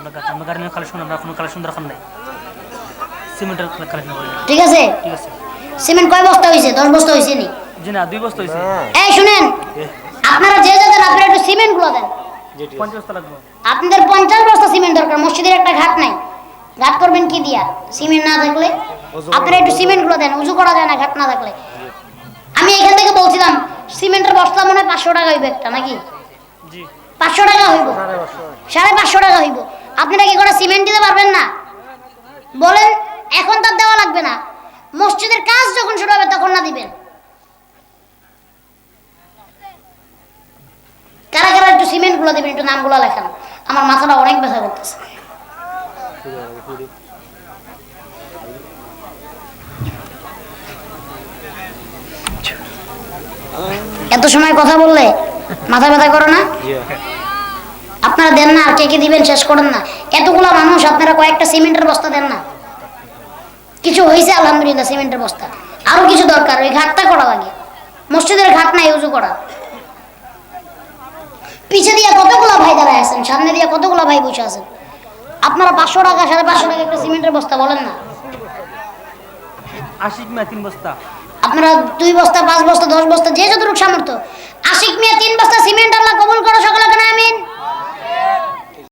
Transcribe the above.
আমরা গাড়ি নিয়ে কালেকশন আমরা কোনো কালেকশন দরকার নাই সিমেন্টের কালেকশন করি ঠিক আছে ঠিক আছে সিমেন্ট কয় বস্তা হইছে 10 বস্তা হইছে নি জি না 2 বস্তা হইছে এই শুনেন আপনারা যে যে দেন আপনারা একটু সিমেন্ট গুলো দেন 50 বস্তা লাগবে আপনাদের 50 বস্তা সিমেন্ট দরকার মসজিদের একটা ঘাট নাই ঘাট করবেন কি দিয়া সিমেন্ট না থাকলে আপনারা একটু সিমেন্ট গুলো দেন উজু করা যায় না ঘাট না থাকলে আমি এখান থেকে বলছিলাম সিমেন্টের বস্তা মনে হয় 500 টাকা হইবে একটা নাকি জি 500 টাকা হইব 550 টাকা হইব আপনারা কি করে সিমেন্ট দিতে পারবেন না বলেন এখন তার দেওয়া লাগবে না মসজিদের কাজ যখন শুরু হবে তখন না দিবেন কারা কারা একটু সিমেন্ট গুলো দিবেন একটু নামগুলো লেখান আমার মাথাটা অনেক ব্যথা করতেছে এত সময় কথা বললে মাথা ব্যথা করে না আপনারা দেন না আর কে কে দিবেন শেষ করেন না এতগুলা মানুষ আপনারা কয়েকটা সিমেন্টের বস্তা দেন না কিছু হয়েছে আলহামদুলিল্লাহ সিমেন্টের বস্তা আরো কিছু দরকার ওই ঘাটটা করা লাগে মসজিদের ঘাট নাই উজু করা পিছে দিয়ে কতগুলা ভাই দাঁড়ায় আছেন সামনে দিয়ে কতগুলা ভাই বসে আছেন আপনারা 500 টাকা 550 টাকা একটা সিমেন্টের বস্তা বলেন না আশিক মা 3 বস্তা আপনারা 2 বস্তা 5 বস্তা 10 বস্তা যে যতটুকু সামর্থ্য আশিক মিয়া 3 বস্তা সিমেন্ট আল্লাহ কবুল করো সকলে কেন আমিন